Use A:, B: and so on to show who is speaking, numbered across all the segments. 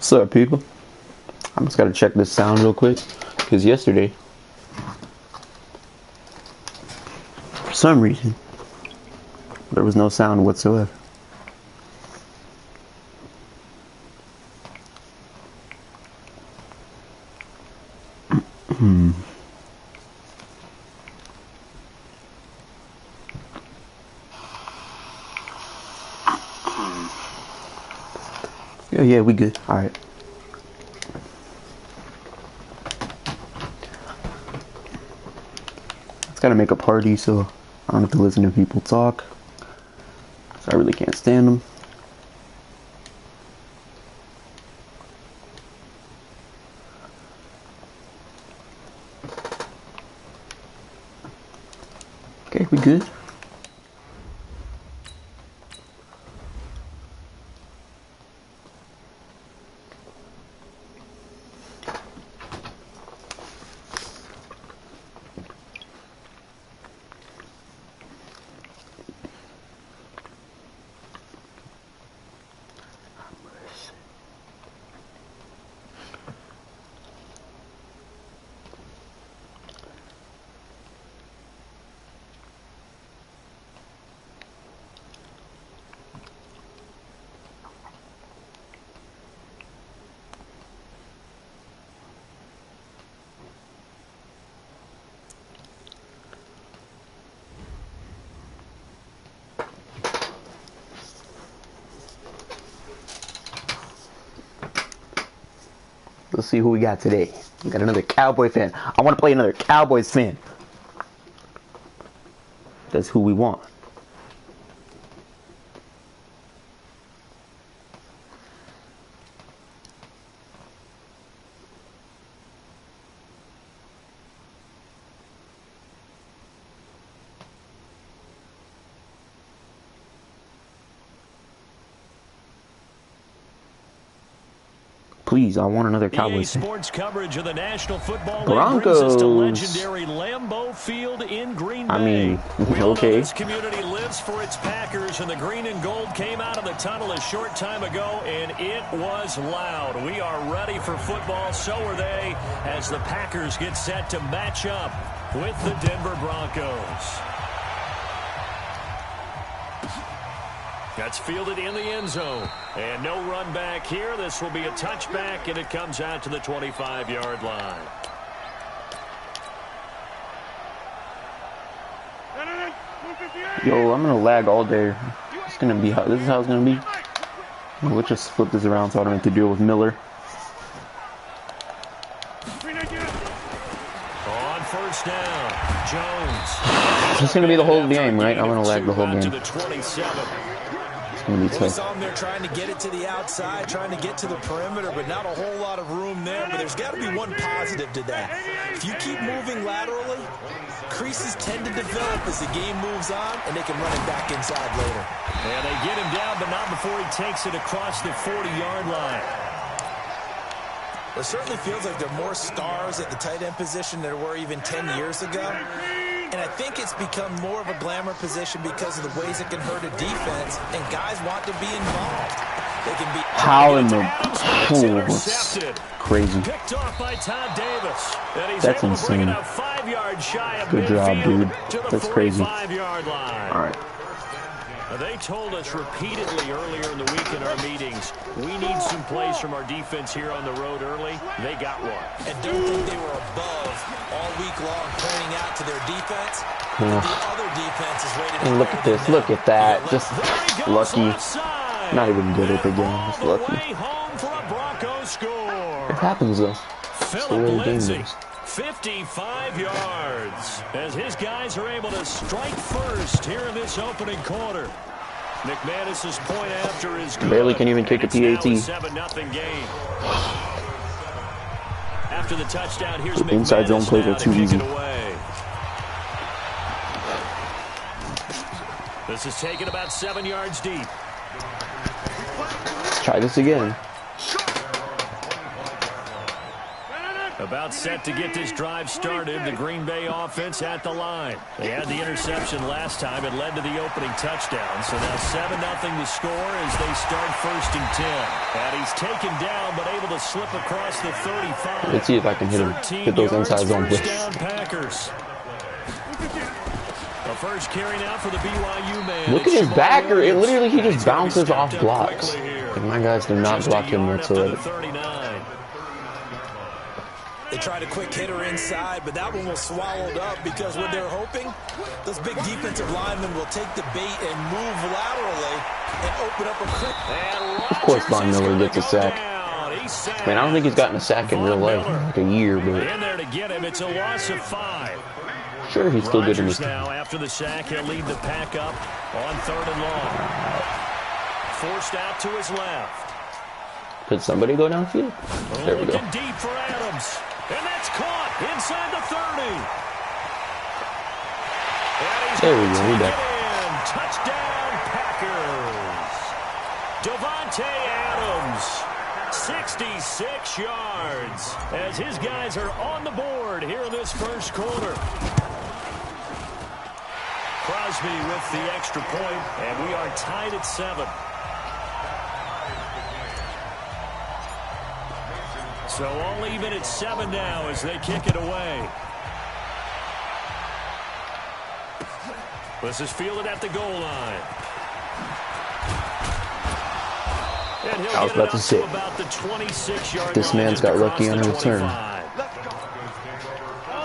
A: What's up, people? I just gotta check this sound real quick, because yesterday, for some reason, there was no sound whatsoever. Yeah, we good. Alright. It's gotta make a party, so I don't have to listen to people talk. So I really can't stand them. Okay, we good. Let's see who we got today. We got another Cowboy fan. I want to play another Cowboys fan. That's who we want. Please, I want another Cowboys fan.
B: Sports coverage of the National Football
A: Broncos.
B: League brings us to legendary Lambeau Field in Green Bay.
A: I mean,
B: okay. This community lives for its Packers, and the green and gold came out of the tunnel a short time ago, and it was loud. We are ready for football. So are they, as the Packers get set to match up with the Denver Broncos. That's fielded in the end zone. And no run back here. This will be a touchback, and it comes out to the 25-yard line.
A: Yo, I'm gonna lag all day. It's gonna be how this is how it's gonna be. We'll just flip this around so I don't have to deal with Miller.
B: On first down, Jones.
A: It's just gonna be the whole game, right? I'm gonna lag the whole game.
B: To the 27.
A: He
C: saw him there trying to get it to the outside, trying to get to the perimeter, but not a whole lot of room there. But there's got to be one positive to that. If you keep moving laterally, creases tend to develop as the game moves on, and they can run it back inside later.
B: And they get him down, but not before he takes it across the 40-yard line.
C: It certainly feels like there are more stars at the tight end position than there were even 10 years ago. And I think it's become more of a glamour position because of the ways it can hurt a defense, and guys want to be involved. They can be
A: how in the pool was crazy.
B: Picked off by Todd Davis. And he's
A: That's
B: able to bring
A: insane.
B: it out 5 yards shy of
A: Good job, dude. That's crazy.
B: 45-yard line.
A: All right.
B: They told us repeatedly earlier in the week in our meetings, we need some plays from our defense here on the road early. They got one.
C: And don't think they were above all week long pointing out to their defense. The other defense is rated.
A: And look at this. Look at that. Just lucky. Not even good at the game. Just lucky. It happens though. It's the way the game goes.
B: 55 yards as his guys are able to strike first here in this opening quarter. McManus's point after is good.
A: Barely can even kick a PAT.
B: 7-0 game. After the touchdown, here's
A: The inside zone plays are too easy.
B: This is taken about 7 yards deep.
A: Let's try this again.
B: About set to get this drive started. The Green Bay offense at the line. They had the interception last time. It led to the opening touchdown. So now 7-0 the score as they start 1st and 10. And he's taken down but able to slip across the 35.
A: Let's see if I can hit him. Get those inside zone plays.
B: Down Packers. The first carry now for the BYU man.
A: Look at his backer. It literally, he just bounces off blocks. Like my guys do not block him whatsoever.
C: They tried a quick hitter inside, but that one was swallowed up because what they're hoping, those big defensive linemen will take the bait and move laterally and open up a quick.
A: Of course, Von Miller gets a sack. Man, I don't think he's gotten a sack in real life, like a year, but
B: in there to get him. It's a loss of 5.
A: Sure, he's still good in this.
B: Now after the sack, he'll lead the pack up on 3rd and long. Forced out to his left.
A: Could somebody go downfield? There we go.
B: Looking deep for Adams. And that's caught inside the 30.
A: There we go. We're back.
B: Touchdown, Packers. Davante Adams, 66 yards, as his guys are on the board here in this first quarter. Crosby with the extra point, and we are tied at 7. So all even at 7 now as they kick it away. This is fielded at the goal line.
A: I was about to say, this man's got lucky on a return.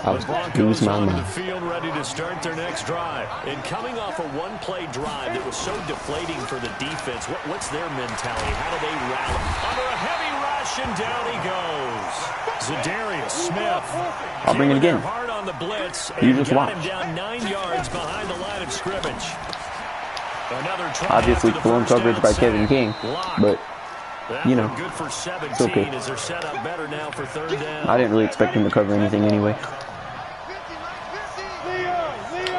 A: I was losing my mind.
B: Field ready to start their next drive. And coming off a one-play drive that was so deflating for the defense, what's their mentality? How do they rally? Under a heavy rush, and down he goes. Zadarius Smith.
A: I'll bring it again.
B: Hard on the blitz.
A: You just watch.
B: Him down 9 yards behind the line of scrimmage. Another try.
A: Obviously, blown coverage by Kevin King, but you know,
B: good for 17
A: it's okay.
B: As they're set up better now for 3rd down.
A: I didn't really expect him to cover anything anyway.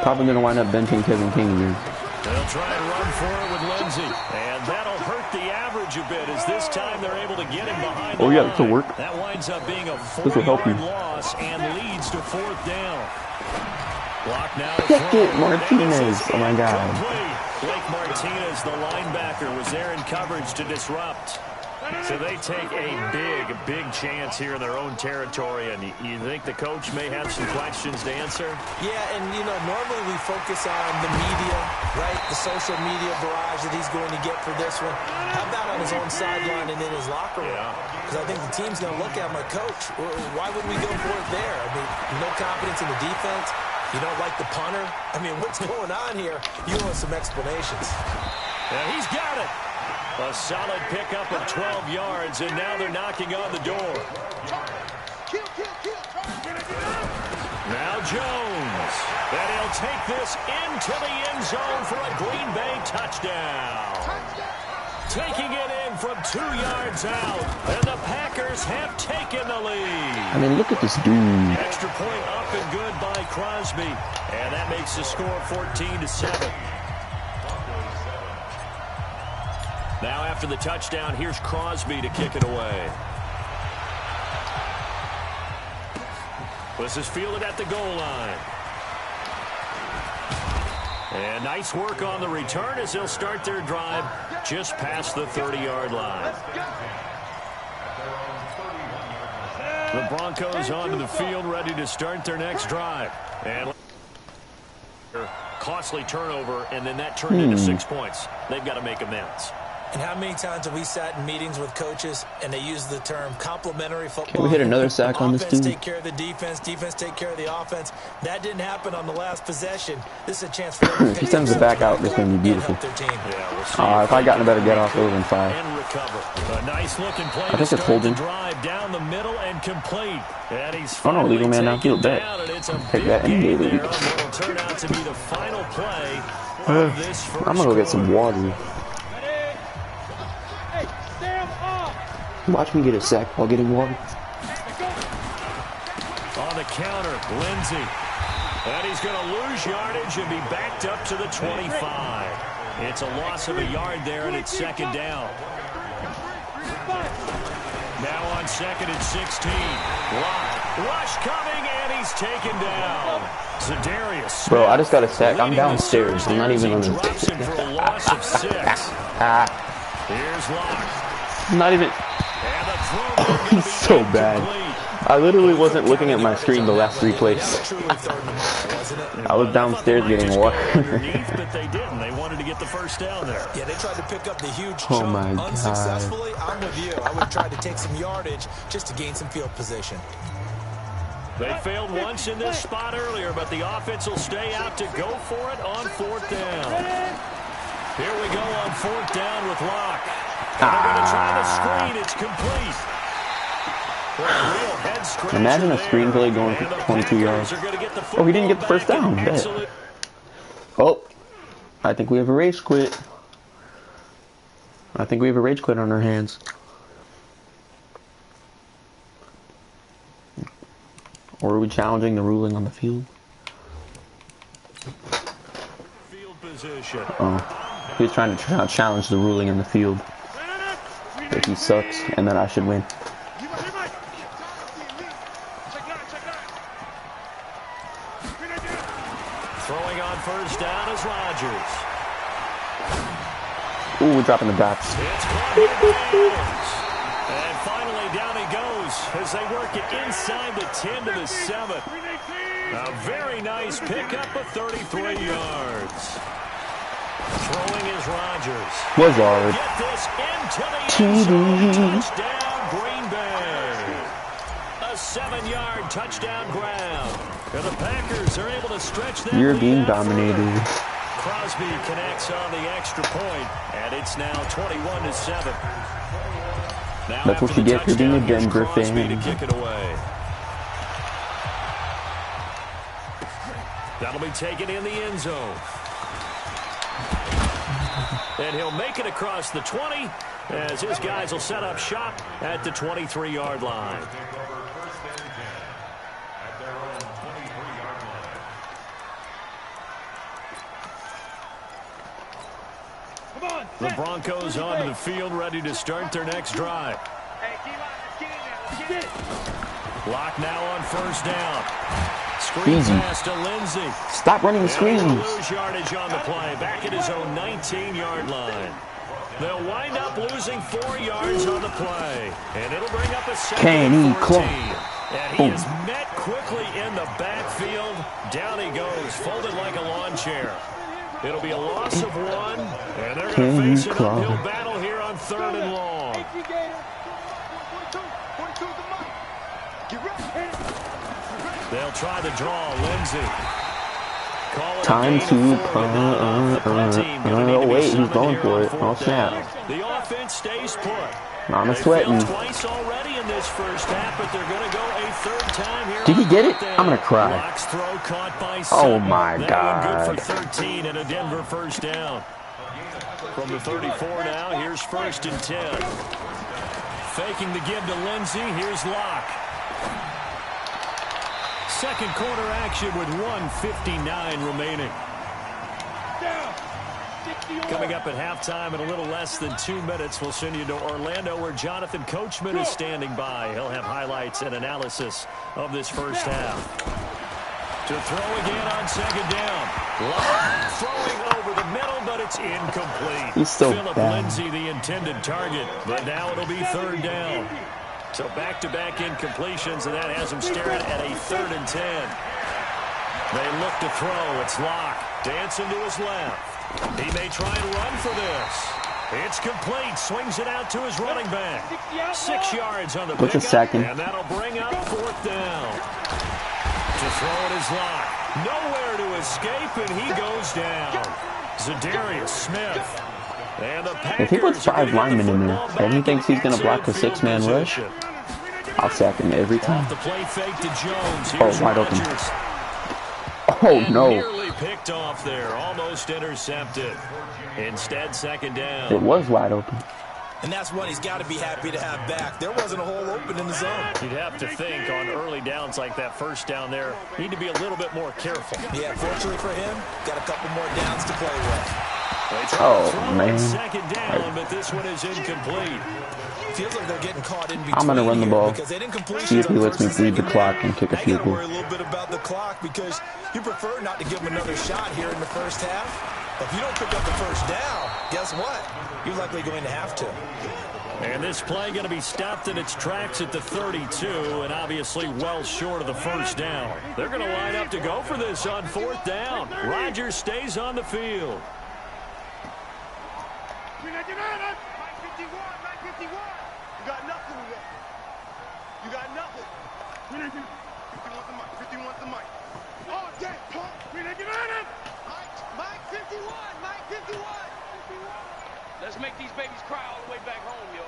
A: Probably going to wind up benching Kevin King again.
B: They'll try and run for it with Lindsey. And that'll hurt the average a bit as this time they're able to get him behind the
A: yeah, this will work.
B: That winds up being a
A: 4-yard
B: loss and leads to 4th down. Block now.
A: Check it, Martinez. Oh, my God.
B: Blake Martinez, the linebacker, was there in coverage to disrupt. So they take a big chance here in their own territory. And you think the coach may have some questions to answer?
C: Yeah, and, you know, normally we focus on the media, right? The social media barrage that he's going to get for this one. How about on his own sideline and in his locker room? Because I think the team's going to look at my coach. Why would we go for it there? I mean, no confidence in the defense. You don't like the punter? I mean, what's going on here? You want some explanations.
B: Yeah, he's got it. A solid pickup of 12 yards, and now they're knocking on the door. Now Jones. And he'll take this into the end zone for a Green Bay touchdown. Taking it in from 2 yards out, and the Packers have taken the lead.
A: I mean, look at this dude.
B: Extra point up and good by Crosby, and that makes the score 14-7. Now after the touchdown, here's Crosby to kick it away. This is fielded at the goal line. And nice work on the return as they'll start their drive just past the 30-yard line. The Broncos onto the field ready to start their next drive. And costly turnover, and then that turned into 6 points. They've got to make amends.
C: And how many times have we sat in meetings with coaches and they use the term complementary football?
A: Can we hit another sack on this
C: Offense
A: dude?
C: take care of the defense, defense take care of the offense. That didn't happen on the last possession. This is a chance for them to
A: He sends it back out. This is going to be beautiful. If I gotten a better get off, it would have been 5.
B: A nice looking play.
A: I think it's holding.
B: Drive down the middle and complete. And he's
A: oh no, legal man downfield bet. Take that any day.
B: Turn out to be the final play of this first
A: I'm going to go get some water. Watch me get a sack while getting water.
B: On the counter, Lindsey. And he's going to lose yardage and be backed up to the 25. It's a loss of a yard there, and it's 2nd down. Now on 2nd and 16. Lock. Rush coming, and he's taken down. Zadarius.
A: Bro, I just got a sack. I'm downstairs. I'm not even on the...
B: Drops him for a loss of 6. Here's Locke.
A: Not even... He's so bad. I literally wasn't looking at my screen the last 3 plays. I was downstairs getting water.
B: But they didn't. They wanted to get the first down there.
C: Yeah, they tried to pick up the huge
A: Oh
C: chunk
A: my God.
C: unsuccessfully. I'm with you. I would have tried to take some yardage just to gain some field position.
B: They failed once in this spot earlier, but the offense will stay out to go for it on 4th down. Here we go on 4th down with Locke. And they're going to try the screen. It's complete.
A: Imagine a screen play going for 22 yards. Oh, he didn't get the first down. Oh, I think we have a rage quit. I think we have a rage quit on our hands. Or are we challenging the ruling on the field?
B: Field position.
A: Oh, he's trying to challenge the ruling in the field. That he sucks, and that I should win.
B: Throwing on 1st down is Rodgers.
A: Ooh, we're dropping the dots.
B: It's caught by Williams. And finally down he goes as they work it inside the 10 to the 7. A very nice pickup of 33 yards. Throwing is Rodgers.
A: Was hard.
B: Get this into the end zone. Touchdown, Green Bay. A 7-yard touchdown grab. And the Packers are able to stretch that.
A: You're being dominated.
B: Crosby connects on the extra point, and it's now 21-7. Now
A: That's what you get for being a Denver fan.
B: To kick it away. That'll be taken in the end zone. And he'll make it across the 20 as his guys will set up shop at the 23-yard line. The Broncos onto the field, ready to start their next drive. Locke now on 1st down. Screen pass to Lindsey.
A: Stop running the screens.
B: Lose yardage on the play, back at his own 19-yard line. They'll wind up losing 4 yards on the play, and it'll bring up a 2nd and 14. And he is met quickly in the backfield. Down he goes, folded like a lawn chair. It'll be a loss of 1, and they're going to face an uphill battle here on 3rd and long. They'll try to draw Lindsey.
A: Time to oh wait, he's going for it. Oh snap.
B: The offense stays put.
A: I'm sweating.
B: Twice already in this first half, but they're going to go a 3rd time here.
A: Did he get it? I'm going to cry.
B: Locke's throw caught by
A: oh my
B: that
A: God.
B: one good for 13 and a Denver 1st down. From the 34 now, here's 1st and 10. Faking the give to Lindsey. Here's Locke. Second quarter action with 1:59 remaining. Coming up at halftime in a little less than 2 minutes, we'll send you to Orlando where Jonathan Coachman is standing by. He'll have highlights and analysis of this first half. To throw again on 2nd down. Locke throwing over the middle, but it's incomplete.
A: He's so
B: Phillip
A: bad.
B: Lindsey, the intended target, but now it'll be 3rd down. So back-to-back incompletions, and that has him staring at a 3rd and 10. They look to throw. It's Locke. Dancing to his left. He may try and run for this. It's complete. Swings it out to his running back. 6 yards on the pickup.
A: What's a second?
B: And that'll bring up 4th down. To throw it is Locke. Nowhere to escape, and he goes down. Zadarius Smith. And the
A: If he puts 5 linemen in there and he thinks he's going to block a 6-man rush, I'll sack him every time.
B: The play fake to Jones.
A: Oh, wide open. Oh, no.
B: Nearly picked off there. Almost intercepted. Instead, 2nd down.
A: It was wide open.
C: And that's one he's got to be happy to have back. There wasn't a hole open in the zone.
B: You'd have to think on early downs like that 1st down there, need to be a little bit more careful.
C: Yeah, fortunately for him, got a couple more downs to play with.
A: Oh, man.
B: 2nd down, but this one is incomplete.
C: Feels like they're getting caught in between.
A: I'm gonna run the ball.
C: Because they didn't complete
A: See if he lets me
C: first
A: bleed the
C: and
A: clock and kick a
C: now you
A: field
C: gotta
A: goal.
C: worry a little bit about the clock because you prefer not to give them another shot here in the first half. If you don't pick up the first down, guess what? You're likely going to have to.
B: And this play going to be stopped in its tracks at the 32, and obviously well short of the first down. They're going to line up to go for this on 4th down. Rodgers stays on the field.
D: You got nothing today. You got nothing. 50 wants the mic. 50 wants the mic. Oh, yeah, punk. Mike 51. Mike 51.
E: Let's make these babies cry all the way back home, yo.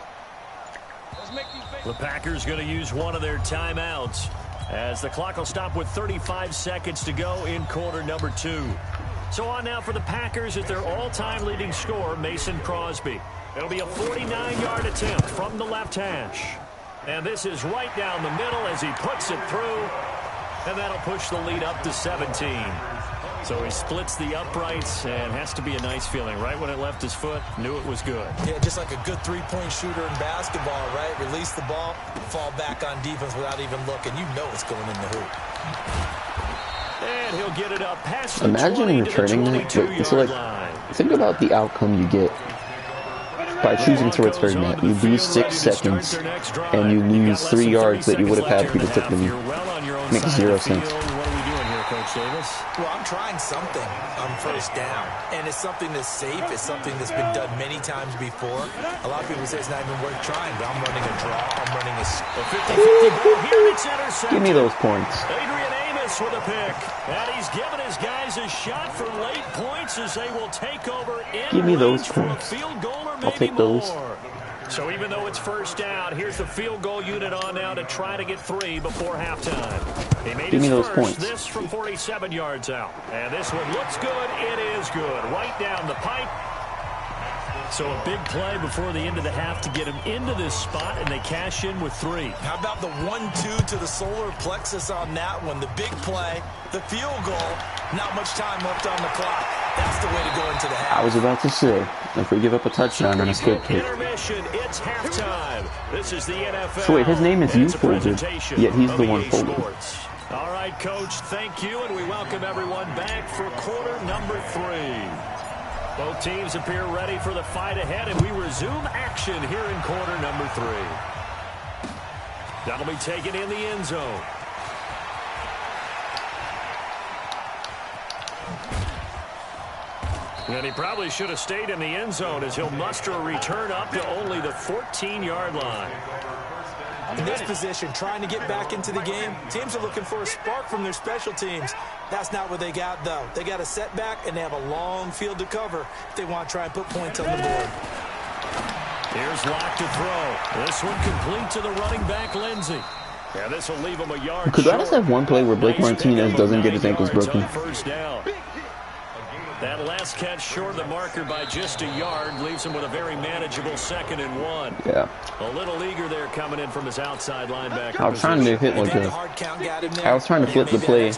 E: Let's make these babies.
B: The Packers going to use one of their timeouts as the clock will stop with 35 seconds to go in quarter number 2. So on now for the Packers is their all-time leading scorer, Mason Crosby. It'll be a 49-yard attempt from the left hash. And this is right down the middle as he puts it through. And that'll push the lead up to 17. So he splits the uprights and has to be a nice feeling. Right when it left his foot, knew it was good.
C: Yeah, just like a good three-point shooter in basketball, right? Release the ball, fall back on defense without even looking. You know it's going in the hoop.
B: And he'll get it up past the
A: Imagine
B: 20
A: returning
B: to the
A: that.
B: 22-yard
A: So, like,
B: line.
A: think about the outcome you get by choosing to return that. You lose 6 seconds, and you lose 3 yards that you would have had if you took them. Makes 0 sense.
C: Well, I'm trying something on first down, and it's something that's safe. It's something that's been done many times before. A lot of people say it's not even worth trying, but I'm running a draw. I'm running a
B: 50-50 ball here. It's intercepted.
A: Give me those points.
B: Adrian Amos with a pick. And he's given his guys a shot for late points as they will take over in
A: Give me those
B: range for a
A: points.
B: field goal or maybe
A: I'll take those.
B: more. So even though it's first down, here's the field goal unit on now to try to get 3 before halftime. He made
A: Give me
B: his
A: those
B: first,
A: points.
B: this from 47 yards out. And this one looks good. It is good. Right down the pipe. So a big play before the end of the half to get him into this spot, and they cash in with 3.
C: How about the 1-2 to the solar plexus on that one? The big play, the field goal, not much time left on the clock. That's the way to go into the half.
A: I was about to say, if we give up a touchdown on a skip kick.
B: Intermission, it's halftime. This is the NFL.
A: So wait, his name is
B: And
A: you
B: it's a
A: folded,
B: presentation
A: yet he's
B: of
A: the one
B: EA
A: folded.
B: Sports. All right, Coach, thank you, and we welcome everyone back for quarter number 3. Both teams appear ready for the fight ahead, and we resume action here in quarter number 3. That'll be taken in the end zone. And he probably should have stayed in the end zone as he'll muster a return up to only the 14-yard line.
C: In this position, trying to get back into the game, teams are looking for a spark from their special teams. That's not what they got, though. They got a setback, and they have a long field to cover if they want to try and put points on the board.
B: Here's Locke to throw. This one complete to the running back, Lindsey. Yeah, this will leave him a yard
A: Could
B: short.
A: I just have one play where Blake
B: Nice
A: Martinez
B: pickup
A: doesn't
B: of
A: get his
B: 9
A: ankles
B: yards
A: broken?
B: on first down. That last catch short of the marker by just a yard leaves him with a very manageable 2nd and 1.
A: Yeah.
B: A little eager there coming in from his outside linebacker.
A: I was trying to hit like a... I was trying to flip the play,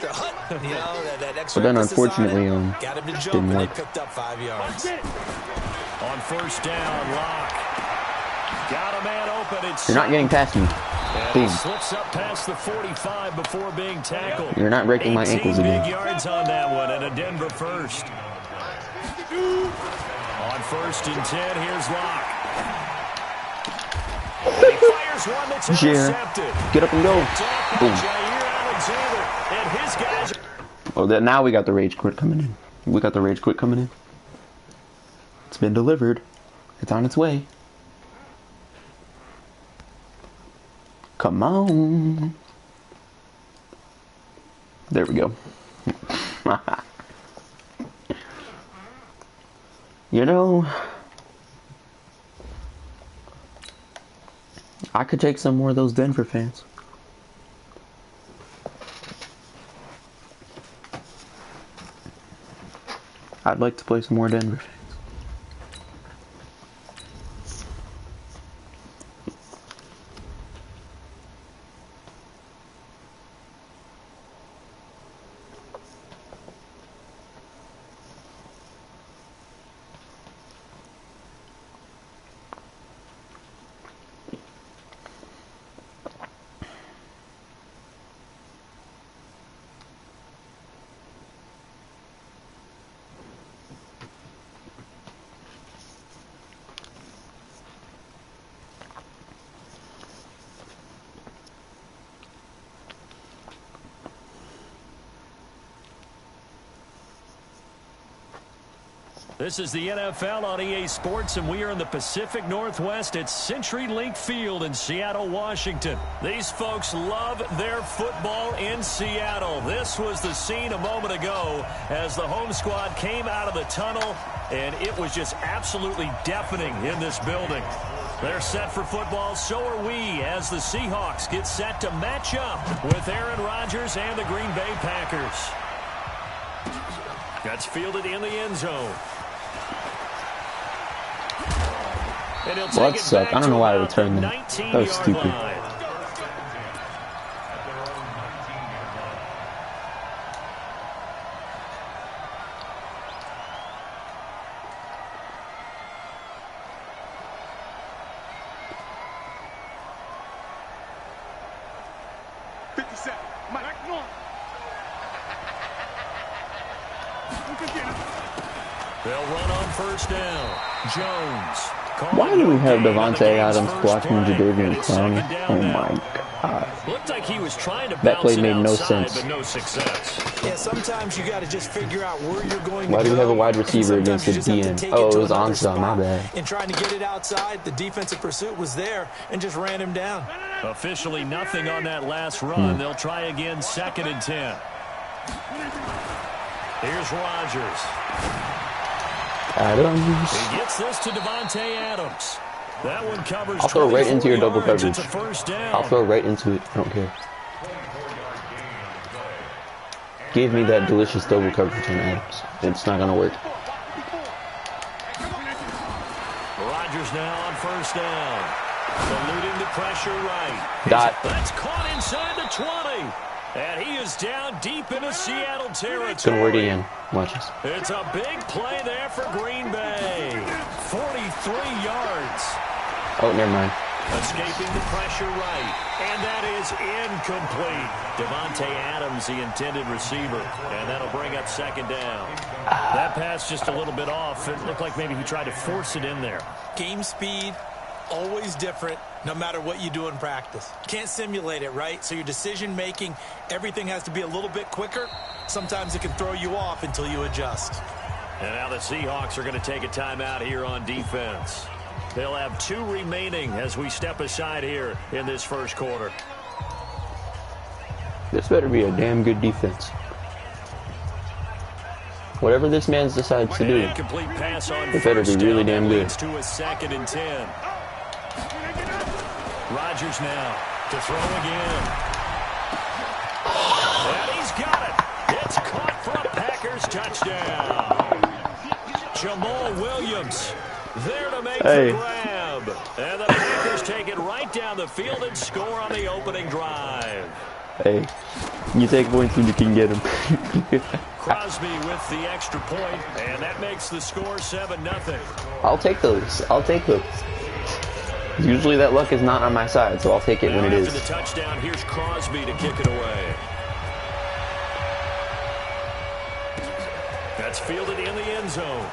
A: but then unfortunately, didn't work.
C: Picked up 5 yards.
B: On first down, Locke. Got a man open. It's
A: You're not getting past me.
B: and
A: Boom.
B: he slips up past the 45 before being tackled.
A: You're not breaking my ankles
B: 18 big
A: again.
B: yards on that one, and a Denver first. On 1st and 10, here's Locke. He fires one that's intercepted.
A: Get up and go. Boom.
B: Jair Alexander and his guys.
A: Oh, now we got the rage quit coming in. We got the rage quit coming in. It's been delivered. It's on its way. Come on. There we go. You know, I could take some more of those Denver fans. I'd like to play some more Denver fans.
B: This is the NFL on EA Sports, and we are in the Pacific Northwest at CenturyLink Field in Seattle, Washington. These folks love their football in Seattle. This was the scene a moment ago as the home squad came out of the tunnel, and it was just absolutely deafening in this building. They're set for football, so are we, as the Seahawks get set to match up with Aaron Rodgers and the Green Bay Packers. That's fielded in the end zone.
A: Well, that sucked. I don't know why I returned that. That was stupid.
B: They'll run on first down. Jones.
A: Why do we have Devontae Adams blocking Jadeveon Clowney? Oh my God.
B: Looked like he was trying to
A: that play made no
B: outside,
A: sense.
B: But no success.
C: Yeah, sometimes you got to just figure out where you're going.
A: Why do we have a wide receiver against the DN? Oh, it was onside, my bad.
C: And trying to get it outside, the defensive pursuit was there and just ran him down.
B: Officially nothing on that last run. They'll try again, 2nd and 10. Here's Rodgers.
A: Adams.
B: He gets this to Devontae Adams. That one covers.
A: I'll throw right into your double coverage.
B: I'll
A: throw right into it. I don't care. Give me that delicious double coverage on Adams. It's not going to work.
B: Rodgers now on first down. Eluding the pressure right.
A: Dot.
B: That's caught inside the 20. And he is down deep into Seattle territory.
A: It's going to work again. Watch this.
B: It's a big play there for Green Bay. 43 yards.
A: Oh, never mind.
B: Escaping the pressure right. And that is incomplete. Devontae Adams, the intended receiver. And that'll bring up 2nd down. That pass just a little bit off. It looked like maybe he tried to force it in there.
C: Game speed, always different, no matter what you do in practice. Can't simulate it, right? So your decision-making, everything has to be a little bit quicker. Sometimes it can throw you off until you adjust.
B: And now the Seahawks are going to take a timeout here on defense. They'll have 2 remaining as we step aside here in this first quarter.
A: This better be a damn good defense. Whatever this man decides to do, it better be really damn good.
B: To a 2nd and 10. Rodgers now to throw again. And he's got it. It's caught for a Packers touchdown. Jamal Williams there to make the grab. And the Packers take it right down the field and score on the opening drive.
A: Hey, you take points when you can get them.
B: Crosby with the extra point, and that makes the score 7-0.
A: I'll take those. I'll take those. Usually that luck is not on my side, so I'll take it when it is.
B: After the touchdown, here's Crosby to kick it away. That's fielded in the end zone.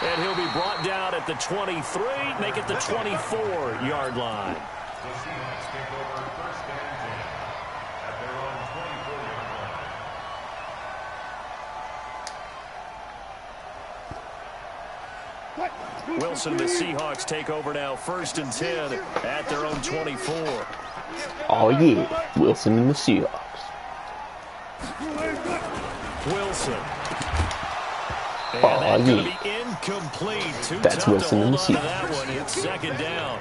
B: And he'll be brought down at the 23, make it the 24-yard line. Wilson, the Seahawks take over now, 1st and 10 at their own 24.
A: Oh yeah, Wilson and the Seahawks.
B: Wilson. And
A: oh
B: that's
A: yeah.
B: going to be incomplete.
A: That's Wilson and the Seahawks.
B: That one. It's 2nd down.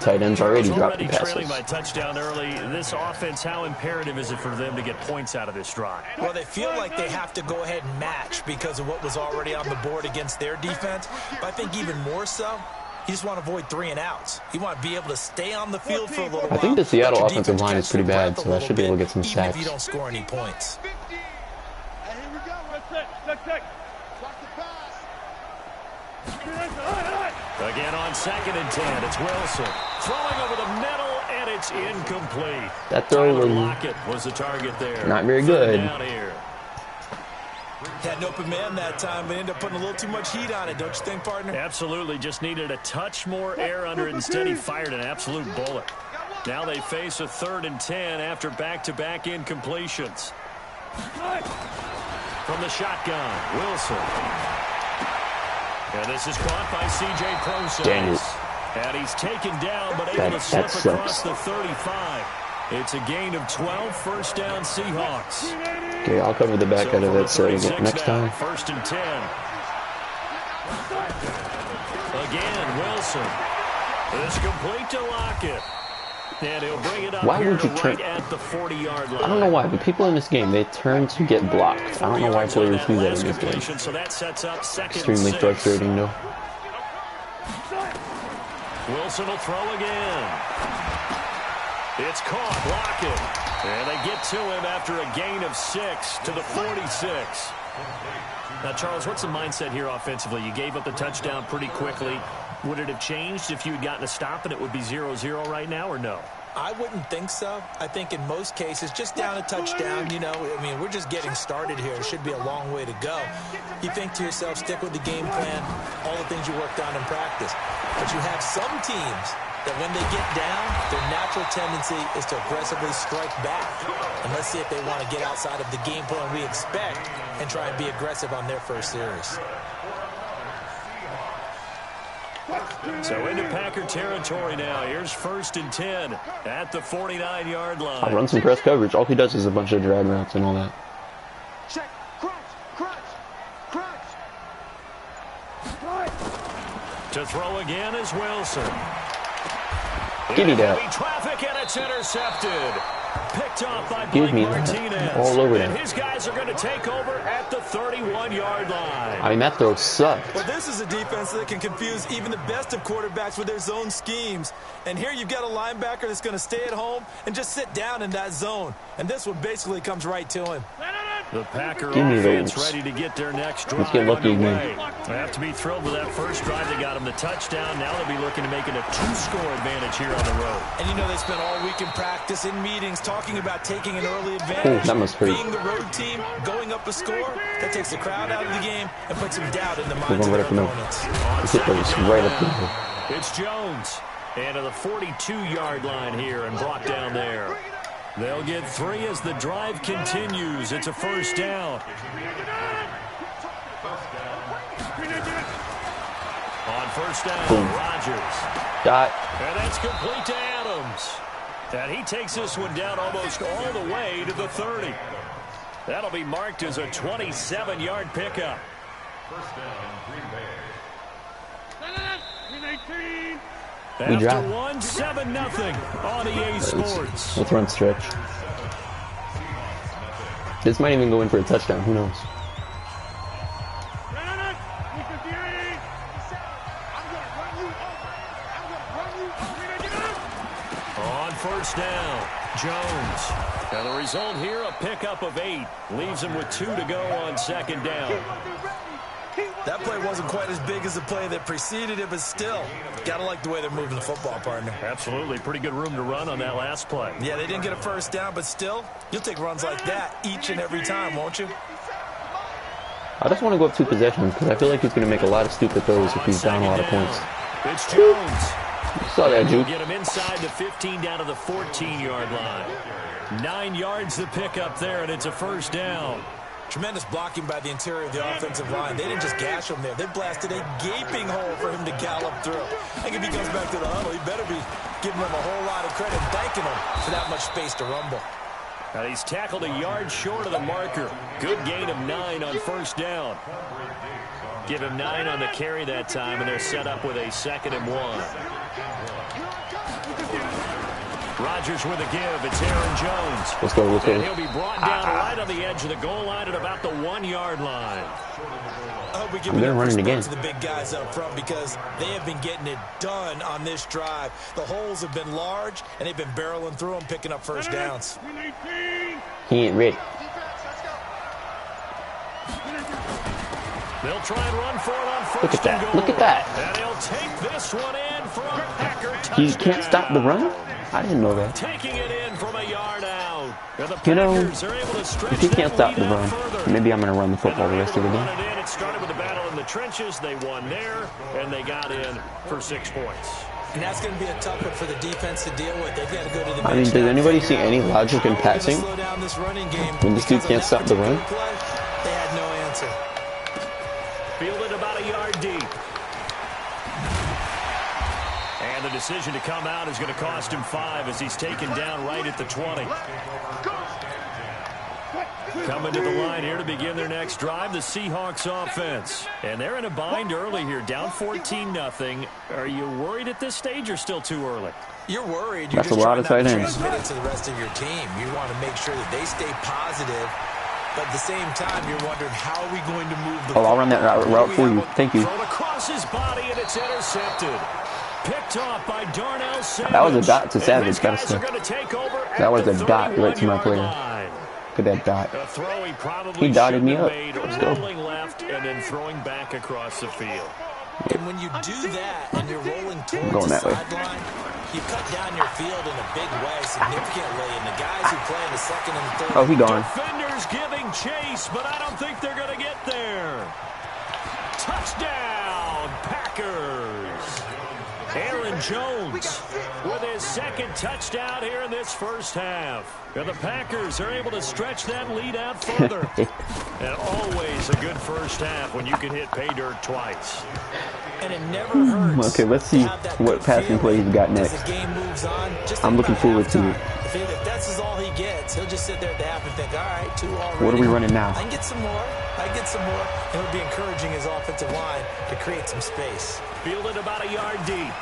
A: Tight ends already dropping passes.
B: Trailing by touchdown early. This offense, how imperative is it for them to get points out of this drive?
C: Well, they feel like they have to go ahead and match because of what was already on the board against their defense. But I think even more so, you just want to avoid 3 and outs. You want to be able to stay on the field for a little while.
A: I think the Seattle offensive line is pretty bad, so I should be able to get some
C: even
A: sacks.
C: if you don't score any points.
B: Again on 2nd and 10, it's Wilson throwing over the middle, and it's incomplete.
A: That throw
B: was the target there.
A: Not very good.
C: Had an open man that time, but ended up putting a little too much heat on it, don't you think, partner?
B: Absolutely, just needed a touch more air under it. Instead, he fired an absolute bullet. Now they face a 3rd and 10 after back-to-back incompletions. From the shotgun, Wilson. And this is caught by C.J. Process.
A: Dang it.
B: And he's taken down, but able to slip across the 35. It's a gain of 12, first down Seahawks.
A: Okay, I'll cover the back out of that so next time.
B: First and 10. Again, Wilson. It's complete to Lockett. And he'll bring it up.
A: Why would you turn
B: right at the 40-yard line?
A: I don't know why, but people in this game, they turn to get blocked. I don't know why players do that in this game.
B: So that sets up second
A: Extremely frustrating, though.
B: Wilson will throw again. It's caught, Lockett. And they get to him after a gain of 6 to the 46. Now, Charles, what's the mindset here offensively? You gave up the touchdown pretty quickly. Would it have changed if you had gotten a stop and it would be 0-0 right now, or no?
C: I wouldn't think so. I think in most cases, just down a touchdown, you know, I mean, we're just getting started here. It should be a long way to go. You think to yourself, stick with the game plan, all the things you worked on in practice. But you have some teams that when they get down, their natural tendency is to aggressively strike back. And let's see if they want to get outside of the game plan we expect and try and be aggressive on their first series.
B: So into Packer territory now. Here's first and 10 at the 49-yard line.
A: I'll run some press coverage. All he does is a bunch of drag routes and all that.
D: Check. Crunch.
B: To throw again is Wilson.
A: Give me that.
B: Heavy traffic and it's intercepted. Picked off by
A: Give
B: Blake
A: me
B: Martinez.
A: that. All over
B: and
A: that.
B: his guys are going to take over at the 31-yard line.
A: I mean, that throw sucked.
C: Well, this is a defense that can confuse even the best of quarterbacks with their zone schemes. And here you've got a linebacker that's going to stay at home and just sit down in that zone. And this one basically comes right to him.
B: The Packer
A: Give me
B: offense
A: those.
B: ready to get their next drive
A: Let's get lucky
B: underway.
A: again.
B: They have to be thrilled with that first drive. They got them the touchdown. Now they'll be looking to make it a 2-score advantage here on the road.
C: And you know they spent all week in practice, in meetings, talking about taking an early advantage.
A: Ooh, that must hurt.
C: Being the road team, going up a score, that takes the crowd out of the game and puts some doubt in the
A: We're
C: minds
A: going
C: of
A: right
C: their
A: up
C: opponents.
A: Let's hit those right up there.
B: It's Jones. And to the 42-yard line here and brought down there. They'll get 3 as the drive continues. It's a first down. On first down,
A: Boom.
B: Rodgers.
A: Dot.
B: And that's complete to Adams. And he takes this one down almost all the way to the 30. That'll be marked as a 27-yard pickup.
D: First down, Green Bay.
A: We
B: After
A: drive.
B: 1-7-0 on EA Sports.
A: Let's run stretch. This might even go in for a touchdown. Who knows?
B: On first down, Jones. And the result here, a pickup of 8. Leaves him with 2 to go on second down.
C: That play wasn't quite as big as the play that preceded it, but still, gotta like the way they're moving the football, partner.
B: Absolutely. Pretty good room to run on that last play.
C: Yeah, they didn't get a first down, but still, you'll take runs like that each and every time, won't you?
A: I just want to go up 2 possessions because I feel like he's going to make a lot of stupid throws if he's down a lot of points.
B: It's Jones.
A: You saw that, Juke.
B: Get him inside the 15 down to the 14-yard line. 9 yards to pick up there, and it's a first down.
C: Tremendous blocking by the interior of the offensive line. They didn't just gash him there. They blasted a gaping hole for him to gallop through. I think if he comes back to the huddle, he better be giving him a whole lot of credit, thanking him for that much space to rumble.
B: Now he's tackled a yard short of the marker. Good gain of 9 on first down. Give him 9 on the carry that time, and they're set up with a 2nd and 1. Rodgers with a give. It's Aaron Jones.
A: Let's go, let's go.
B: And he'll be brought down right on the edge of the goal line at about the 1-yard line.
C: I hope we give
A: They're running
C: respect
A: again.
C: to the big guys up front because they have been getting it done on this drive. The holes have been large, and they've been barreling through them, picking up first downs.
A: He ain't ready.
B: They'll try and run for it on first
A: Look at that.
B: and goal.
A: Look at that.
B: And he'll take this one in for a Packer touchdown.
A: He can't stop the run? I didn't know that.
B: Taking it in from a yard out. And the
A: You know,
B: Packers are able to stretch
A: if he can't
B: that
A: stop the
B: lead out
A: run,
B: further.
A: maybe I'm going to run the football the
B: And
A: rest of the
B: they're
A: game.
B: able to run it in. It started with a battle in the trenches. They won there, and they got in for 6 points.
C: And that's going to be a tough one for the defense to deal with. They've got to go to the bench.
A: I mean, does anybody see any logic in passing
C: Slow down this running game
A: when this dude can't stop the run?
C: They had Wilson.
B: Fielded about a yard deep. And the decision to come out is going to cost him 5 as he's taken down right at the 20. Coming to the line here to begin their next drive, the Seahawks offense. And they're in a bind early here, down 14-0. Are you worried at this stage or still too early?
C: You're worried. You're
A: That's
C: just
A: a lot of
C: trying
A: tight
C: not to
A: ends.
C: transmit it to the rest of your team. You want to make sure that they stay positive. But at the same time, you're wondering, how are we going to move the ball?
A: I'll run that route for you. Thank you.
B: Thrown across his body, and it's intercepted. Picked off by Darnell Savage.
A: That was a dot to Savage.
B: That
A: was a dot right to my player. Look at that dot. He dotted me up. Let's go.
B: Rolling left and then throwing back across the field.
C: And when you do that and you're rolling towards the sideline, you cut down your field in a big way, significantly. And the guys who play in the second and third.
A: Oh, he gone.
B: Defenders giving chase, but I don't think they're going to get there. Touchdown, Packers. Aaron Jones with his second touchdown here in this first half. And the Packers are able to stretch that lead out further. And always a good first half when you can hit pay dirt twice.
C: And it never hurts.
A: Okay, let's see what passing play he's got next.
C: As the game moves on,
A: I'm looking forward to it.
C: If that's all he gets, he'll just sit there at the half and think, all right, 2 already.
A: What are we running now?
C: I can get some more. And it'll be encouraging his offensive line to create some space.
B: Fielded about a yard deep.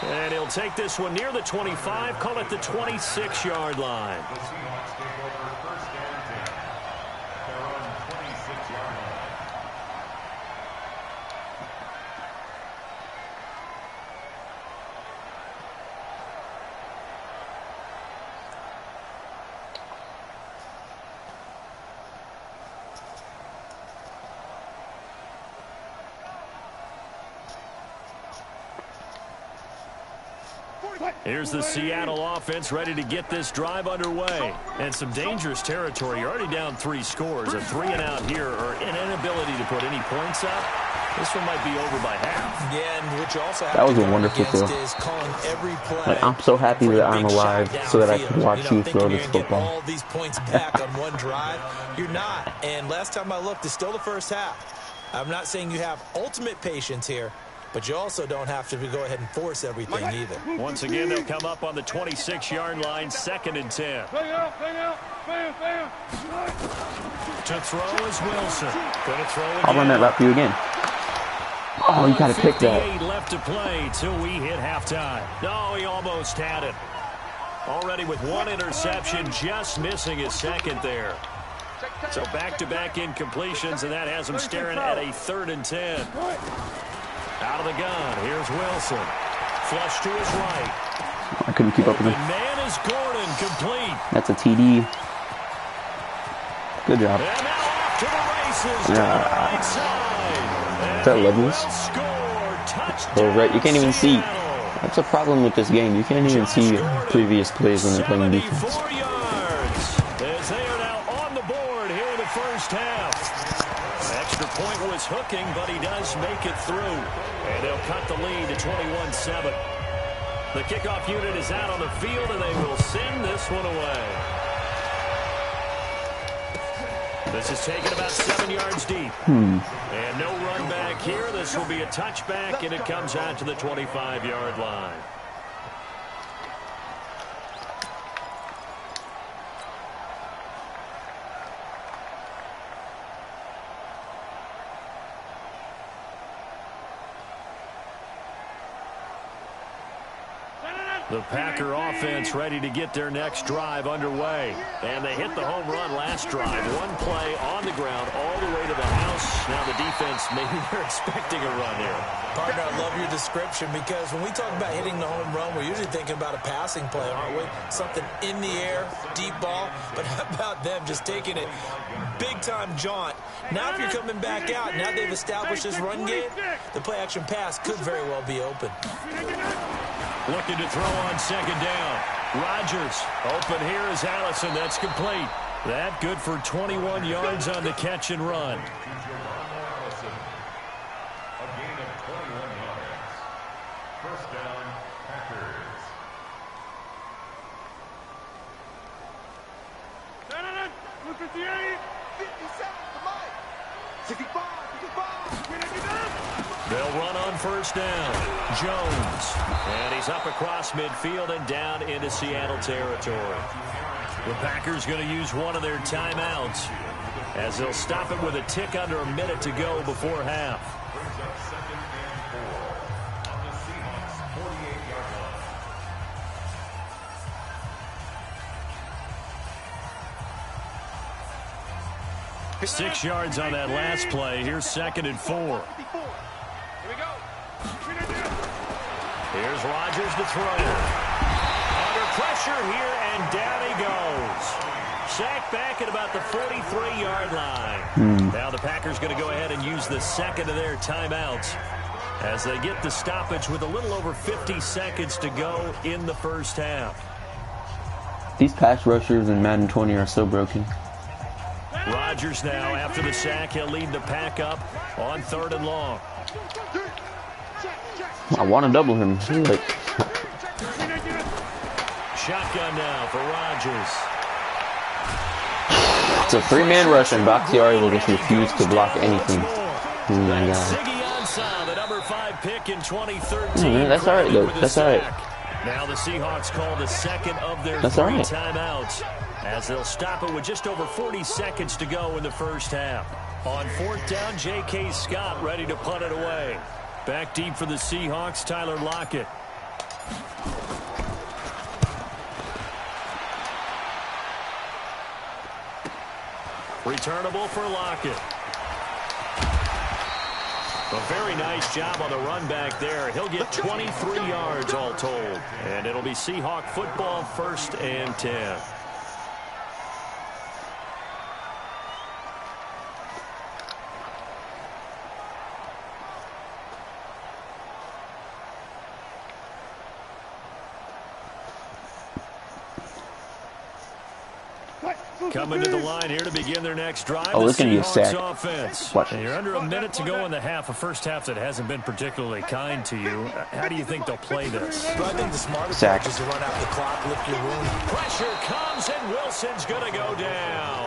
B: And he'll take this one near the 25, call it the 26-yard line. Here's the Seattle offense ready to get this drive underway. And some dangerous territory. You're already down 3 scores. A 3-and-out here or an inability to put any points up. This one might be over by half.
C: Yeah, and what you also have
A: that was
C: to
A: a wonderful throw.
C: is calling every play.
A: Like, I'm so happy that I'm alive so that I can watch you throw this football.
C: All these points back on one drive. You're not. And last time I looked, it's still the first half. I'm not saying you have ultimate patience here, but you also don't have to go ahead and force everything either.
B: Once again, they'll come up on the 26-yard line, 2nd and 10. To throw is Wilson. Going to throw again.
A: I'll run that route for you again. Oh, you got to pick that.
B: 58 left to play till we hit halftime. No, he almost had it. Already with 1 interception, just missing his 2nd there. So back-to-back incompletions, and that has him staring at a 3rd and 10. Out of the gun, here's Wilson. Flush to his right.
A: I couldn't keep up with him.
B: Man is Gordon, complete.
A: That's a TD. Good job.
B: And now off to the races to the right side.
A: Is that levels? Oh, right. You can't even see. That's a problem with this game. You can't even see previous plays when they're playing defense.
B: 74 yards as they are now on the board here in the first half. Extra point was hooking, but he does make it through. And they'll cut the lead to 21-7. The kickoff unit is out on the field, and they will send this one away. This is taken about 7 yards deep. And no run back here. This will be a touchback, and it comes out to the 25-yard line. The Packer offense ready to get their next drive underway. And they hit the home run last drive. 1 play on the ground all the way to the house. Now the defense, maybe they're expecting a run here.
C: Partner, I love your description because when we talk about hitting the home run, we're usually thinking about a passing play, aren't we? Something in the air, deep ball. But how about them just taking it big-time jaunt? Now if you're coming back out, now they've established this run game, the play-action pass could very well be open.
B: Looking to throw on 2nd down. Rodgers open here is Allison. That's complete. That good for 21 yards on the catch and run. They'll run on first down. Jones. And he's up across midfield and down into Seattle territory. The Packers going to use one of their timeouts as they'll stop it with a tick under a minute to go before half. Six yards on that last play. Here's 2nd and 4.
E: Here we go.
B: Here's Rodgers to throw. Under pressure here, and down he goes. Sacked back at about the 43-yard line. Now the Packers going to go ahead and use the second of their timeouts as they get the stoppage with a little over 50 seconds to go in the first half.
A: These pass rushers in Madden 20 are so broken.
B: Rodgers now, after the sack, he'll lead the pack up on 3rd and long.
A: I want to double him. Like,
B: Shotgun now for Rodgers.
A: it's a 3-man rush, and Bakhtiari will just refuse to block anything. Oh my God.
B: Siggy, the number 5 pick in 2013.
A: That's all right, though. That's all right.
B: Now the Seahawks call the second of their 3 timeouts as they'll stop it with just over 40 seconds to go in the first half. On 4th down, J.K. Scott ready to punt it away. Back deep for the Seahawks, Tyler Lockett. Returnable for Lockett. A very nice job on the run back there. He'll get 23 yards all told. And it'll be Seahawk football, 1st and 10. Coming to the line here to begin their next drive.
A: Oh, it's going to be a sack.
B: Offense.
A: Watch.
B: You're under a minute to go in the half, a first half that hasn't been particularly kind to you. How do you think they'll play this?
C: Well, I think the smartest
A: Sack.
C: is to run out the clock, lift your room.
B: Pressure comes, and Wilson's going to go down.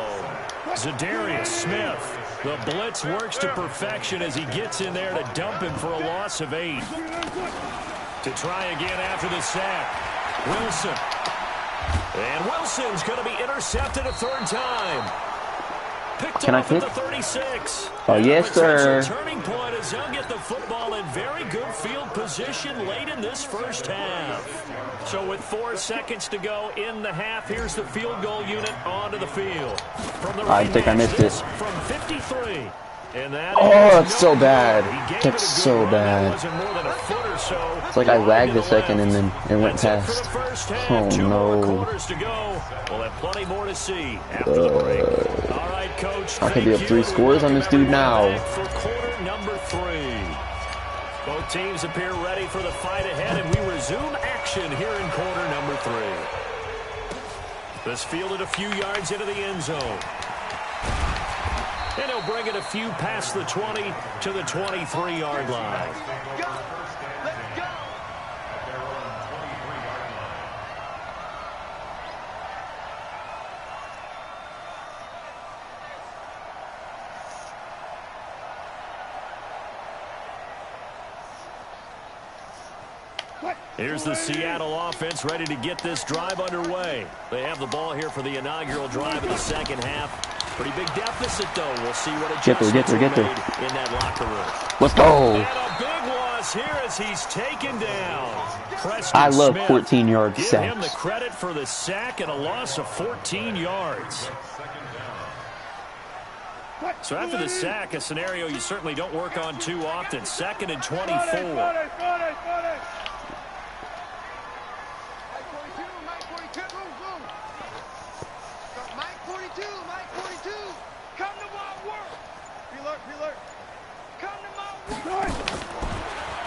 B: Zadarius Smith. The blitz works to perfection as he gets in there to dump him for a loss of 8. To try again after the sack. Wilson. And Wilson's going to be intercepted a 3rd time. Picked off at the 36.
A: Oh, yes, sir.
B: Turning point as they'll get the football in very good field position late in this first half. So with 4 seconds to go in the half, here's the field goal unit onto the field. From the
A: I think I missed it.
B: From 53. And that
A: it's so bad. That's so bad. It's like I lagged a second and then it went past. Oh no.
B: We'll have plenty more to see after the break. All right, Coach.
A: I could be up 3 scores on this dude now.
B: For quarter number 3. Both teams appear ready for the fight ahead, and we resume action here in quarter number 3. This fielded a few yards into the end zone. And he'll bring it a few past the 20 to the 23-yard line.
D: Let's go.
B: Here's the Seattle offense ready to get this drive underway. They have the ball here for the inaugural drive of the second half. Pretty big deficit, though. We'll see what adjustments are made in that locker room.
A: Let's go.
B: And a big loss here as he's taken down. Preston
A: I love
B: Smith.
A: 14-yard
B: Give
A: sacks.
B: him the credit for the sack and a loss of 14 yards. So after the sack, a scenario you certainly don't work on too often. 2nd and 24.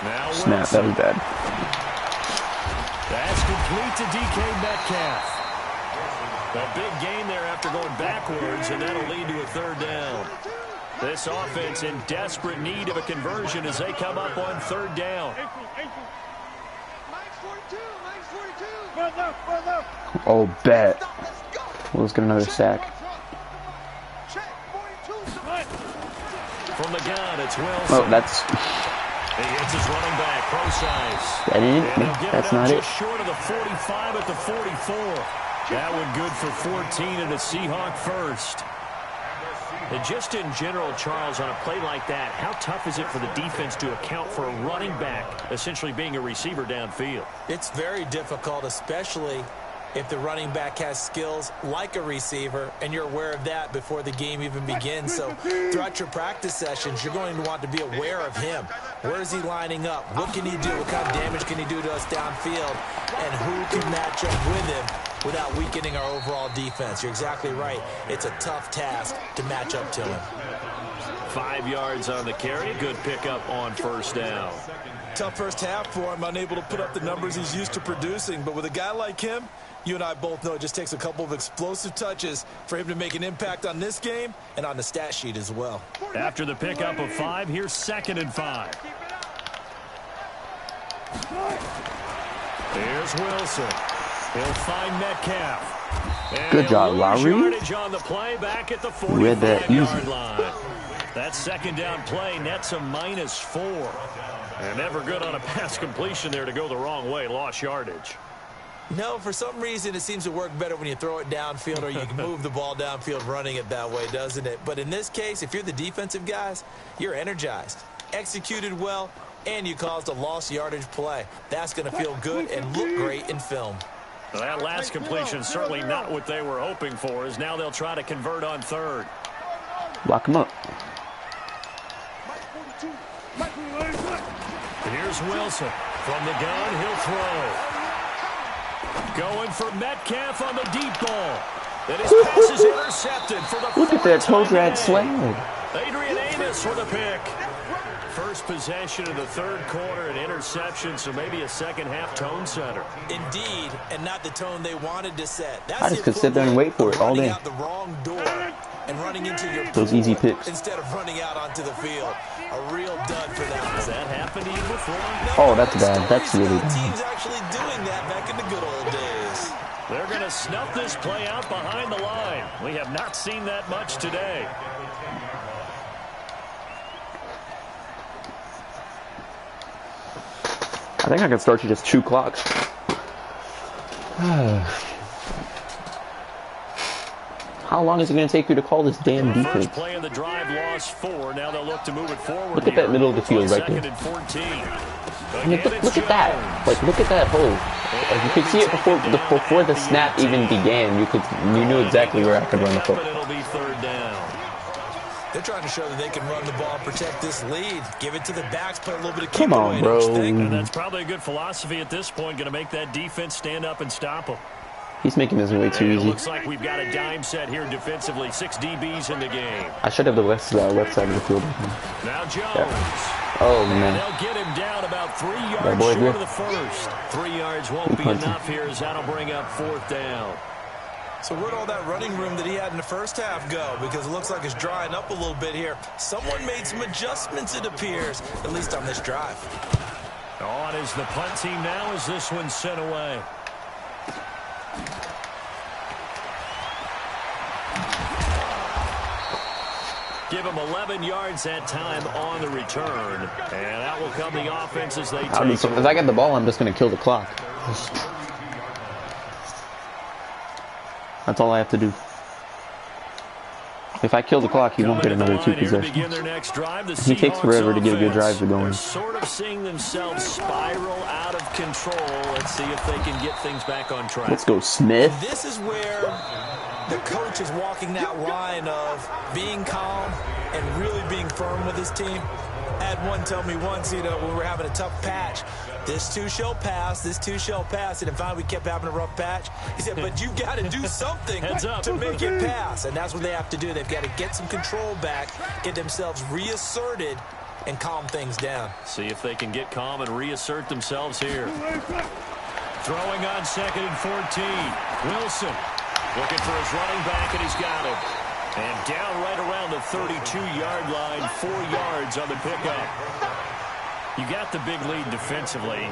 B: Now
A: Snap, that was bad.
B: That's complete to DK Metcalf. A big gain there after going backwards, and that'll lead to a 3rd down. This offense in desperate need of a conversion as they come up on 3rd down.
A: Oh, bet. Well, let's get another sack.
B: From the gun, it's Wilson.
A: Oh, that's...
B: He hits his running back, Procise.
A: That ain't it? That's not it.
B: Just short of the 45 at the 44. That one good for 14 and a Seahawk first. And just in general, Charles, on a play like that, how tough is it for the defense to account for a running back essentially being a receiver downfield?
C: It's very difficult, especially if the running back has skills like a receiver, and you're aware of that before the game even begins. So throughout your practice sessions, you're going to want to be aware of him. Where is he lining up? What can he do? What kind of damage can he do to us downfield? And who can match up with him without weakening our overall defense? You're exactly right. It's a tough task to match up to him.
B: 5 yards on the carry. Good pickup on first down.
C: Tough first half for him, unable to put up the numbers he's used to producing. But with a guy like him, you and I both know it just takes a couple of explosive touches for him to make an impact on this game and on the stat sheet as well.
B: After the pickup of 5, here's 2nd and 5. Here's Wilson. He'll find Metcalf. And
A: good job, Lowry.
B: Yardage on the play back at the 45-yard line. That second down play nets a -4. And never good on a pass completion there to go the wrong way. Lost yardage.
C: No, for some reason it seems to work better when you throw it downfield or you can move the ball downfield running it that way, doesn't it? But in this case, if you're the defensive guys, you're energized, executed well, and you caused a lost yardage play. That's going to feel good and look great in film.
B: Well, that last completion certainly not what they were hoping for, as now they'll try to convert on 3rd.
A: Lock him up.
B: Here's Wilson. From the gun, he'll throw. Going for Metcalf on the deep ball. And his pass is intercepted for the
A: Look at that toe drag swag.
B: Adrian Amos with a pick. First possession of the 3rd quarter, an interception, so maybe a second-half tone setter.
C: Indeed, and not the tone they wanted to set. That's
A: I just could sit there and wait for it all day.
C: out the wrong door and running into your
A: those easy picks
C: instead of running out onto the field. A real dud for that.
B: Has that happened to you before?
A: Oh, that's bad. That's really bad.
C: Teams actually doing that back in the good old days.
B: They're going to snuff this play out behind the line. We have not seen that much today.
A: I think I can start you just 2 clocks. How long is it going to take you to call this damn defense?
B: First play in the drive, lost 4. Now they'll look to move it forward.
A: Look at that middle of the field right there.
B: 2nd and 14.
A: I mean, look at that. Like, look at that hole. Like, you could see it before the snap even began. You knew exactly where I could run the football.
B: It'll be 3rd down.
C: They're trying to show that they can run the ball and protect this lead. Give it to the backs, play a little bit of
A: Come on, bro.
B: And that's probably a good philosophy at this point. Going to make that defense stand up and stop them.
A: He's making this way too easy.
B: It looks like we've got a dime set here defensively. 6 DBs in the game.
A: I should have the left side of the field.
B: Now Jones.
A: Yeah. Oh, man.
B: They'll get him down about 3 yards short of the first. 3 yards won't be enough here, as that'll bring up 4th down.
C: So where'd all that running room that he had in the first half go? Because it looks like it's drying up a little bit here. Someone made some adjustments, it appears, at least on this drive.
B: On is the punt team now as this one's sent away. Give them 11 yards that time on the return. And that will come the offense as they take
A: If I get the ball, I'm just going to kill the clock. That's all I have to do. If I kill the clock, he won't get another 2 possessions. He takes forever to get a good drive going.
B: Sort of seeing themselves spiral out of control. Let's see if they can get things back on track.
A: Let's go, Smith.
C: This is where the coach is walking that line of being calm and really being firm with his team. I had one tell me once, when we were having a tough patch, this too shall pass, this too shall pass. And finally we kept having a rough patch. He said, but you've got to do something to make it pass. And that's what they have to do. They've got to get some control back, get themselves reasserted, and calm things down.
B: See if they can get calm and reassert themselves here. Throwing on 2nd and 14. Wilson looking for his running back, and he's got him. And down right around the 32-yard line, 4 yards on the pickup. You got the big lead defensively.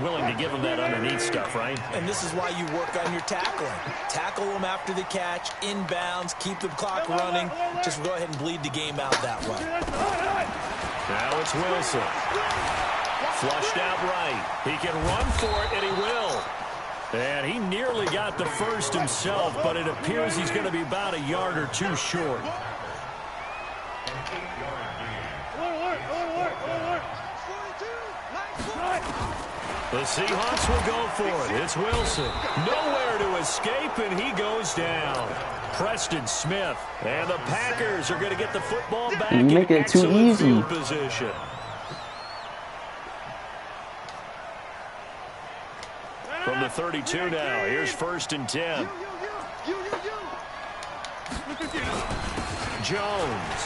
B: willing to give him that underneath stuff, right?
C: And this is why you work on your tackling. Tackle them after the catch, inbounds, keep the clock running. Just go ahead and bleed the game out that way.
B: Now it's Wilson. Flushed out right. He can run for it, and he will. And he nearly got the first himself, but it appears he's going to be about a yard or two short. The Seahawks will go for it. It's Wilson. Nowhere to escape, and he goes down. Preston Smith. And the Packers are going to get the football back in excellent field position. From the 32 now, here's 1st and 10. Jones.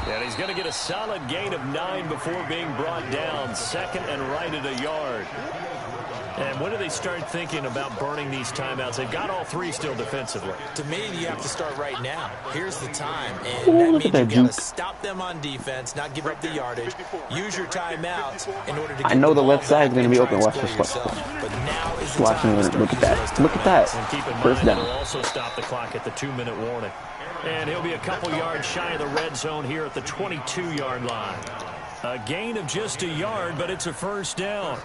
B: And he's going to get a solid gain of 9 before being brought down. 2nd and right at a yard. And when do they start thinking about burning these timeouts? They've got all 3 still defensively.
C: To me, you have to start right now. Here's the time. And that means you got to stop them on defense, not give up the yardage. Use your timeouts in order to get
A: I know the left side is going to be open. Watch
C: this. But now is the
A: watching. Look at that. Look at that.
B: And keep in
A: First
B: mind,
A: down.
B: they'll also stop the clock at the 2-minute warning. And he'll be a couple yards shy of the red zone here at the 22-yard line. A gain of just a yard, but it's a first down.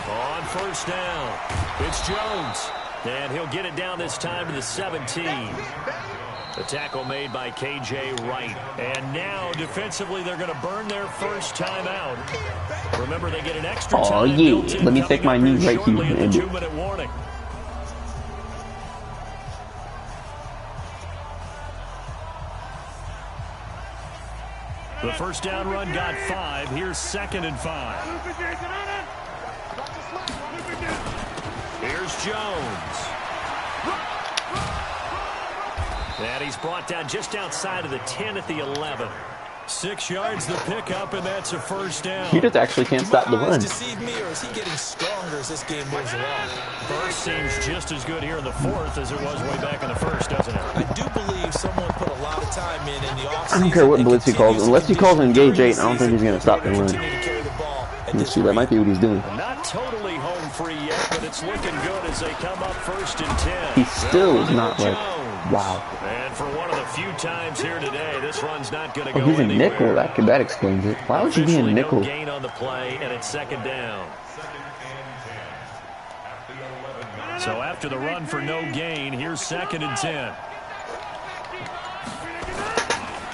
B: On first down, it's Jones. And he'll get it down this time to the 17. The tackle made by K.J. Wright. And now, defensively, they're going to burn their first time out. Remember, they get an extra time.
A: Oh, yeah. Let me take my knee right here.
B: And the 2-minute warning. The first down run got 5. Here's 2nd and 5. Here's Jones. And he's brought down just outside of the 10 at the 11. 6 yards the pickup, and that's a first down.
A: He just actually can't stop the run.
C: Deceive me, or is he getting stronger as this game moves along?
B: Burst seems just as good here in the 4th as it was way back in the 1st, doesn't it?
C: I do believe someone put a lot of time in the offseason.
A: I don't care what blitz he calls. Unless he calls engage 8, I don't think he's going to stop the run. Let's see, that might be what he's doing.
B: Not totally home free yet, but it's looking good as they come up 1st and 10.
A: He still is not like, wow.
B: And for one of the few times here today, this run's not going to go
A: he's a
B: anywhere.
A: nickel. That explains it. Why would you be a nickel?
B: No gain on the play, and it's 2nd down. So after the run for no gain, here's 2nd and 10.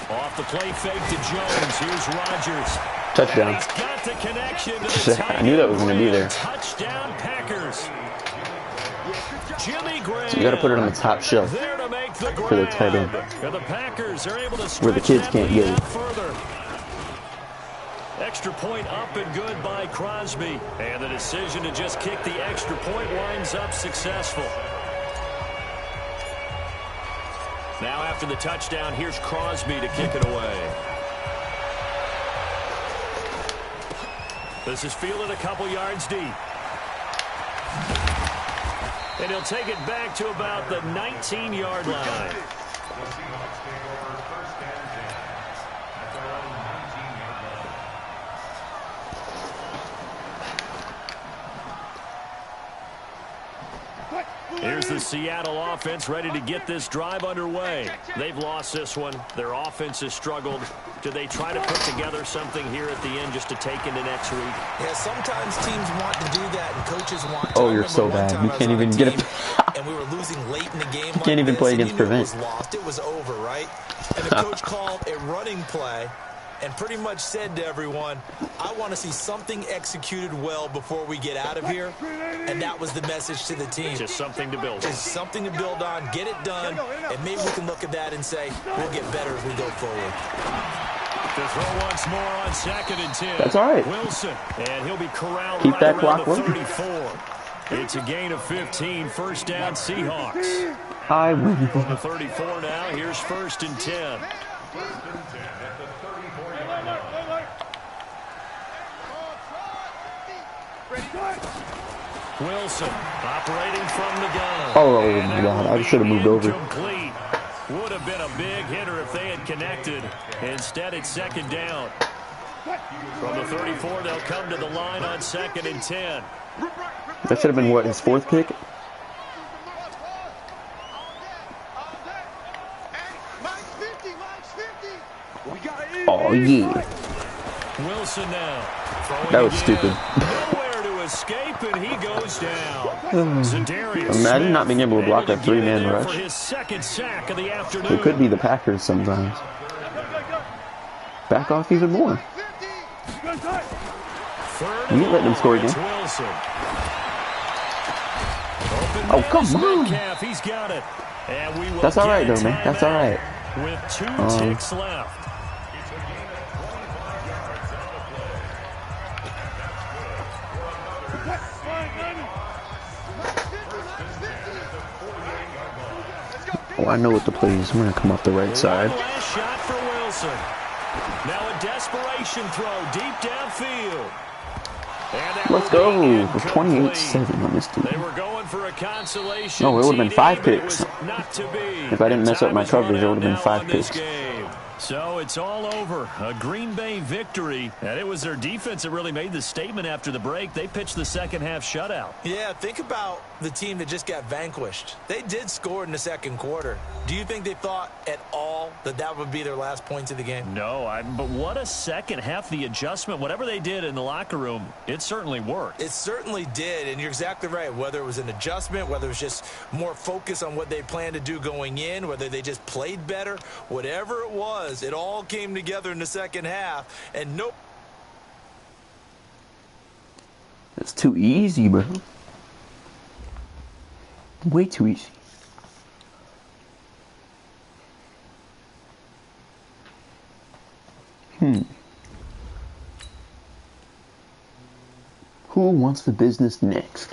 B: Off the play fake to Jones. Here's Rodgers.
A: Touchdown.
B: He's got the connection to the
A: I knew that was going to be there.
B: Touchdown Packers. Jimmy Graham.
A: So you got to put it on the top shelf
B: there to make the
A: for the tight end.
B: And the Packers are able to
A: where the kids can't get it.
B: Further. Extra point up and good by Crosby. And the decision to just kick the extra point winds up successful. Now after the touchdown, here's Crosby to kick it away. This is fielded a couple yards deep. And he'll take it back to about the 19-yard line. Here's the Seattle offense ready to get this drive underway. They've lost this one. Their offense has struggled. Do they try to put together something here at the end just to take into next week?
C: Yeah, sometimes teams want to do that, and coaches want to.
A: Oh, you're so bad. You can't even get it.
C: And we were losing late in the game.
A: You can't even play against prevent.
C: It was lost. It was over, right? And the coach called a running play and pretty much said to everyone, I want to see something executed well before we get out of here. And that was the message to the team.
B: Just something to build on.
C: Just something to build on, get it done, and maybe we can look at that and say, we'll get better as we go forward.
B: To throw once more on 2nd and 10.
A: That's all right.
B: Wilson, and he'll be corralled
A: Keep
B: right
A: that
B: around
A: clock
B: the
A: working.
B: 34. It's a gain of 15, first down Seahawks.
A: I win.
B: From the 34 now, here's 1st and 10. Wilson operating from the gun.
A: Oh my God, I should have moved over.
B: Incomplete. Would have been a big hitter if they had connected. Instead, it's second down. From the 34, they'll come to the line on 2nd and 10.
A: That should have been, what, his 4th pick? Oh, yeah.
B: Wilson now.
A: That was stupid.
B: Nowhere to escape, and he goes down.
A: Imagine not being able to block that 3-man rush.
B: For his 2nd sack of the afternoon.
A: It could be the Packers sometimes. Back off even more. You ain't letting them score again. Oh, come on.
B: He's got it.
A: That's all right, though, man. That's all right.
B: With 2 ticks left.
A: Oh, I know what the play is. I'm going to come up the right side.
B: Last shot for Wilson. Now a desperation throw deep downfield.
A: Let's go. With 28-7 on this team.
B: They were going for a consolation.
A: No, it would have been 5 picks.
B: Not to be.
A: If I didn't mess up my coverage, it would have been 5 picks.
B: So it's all over. A Green Bay victory. And it was their defense that really made the statement after the break. They pitched the second half shutout.
C: Yeah, think about the team that just got vanquished. They did score in the second quarter. Do you think they thought at all that that would be their last points of the game?
B: No, but what a second half. The adjustment, whatever they did in the locker room, it certainly worked.
C: It certainly did, and you're exactly right. Whether it was an adjustment, whether it was just more focus on what they planned to do going in, whether they just played better, whatever it was, it all came together in the second half, and nope.
A: That's too easy, bro. Way too easy. Who wants the business next?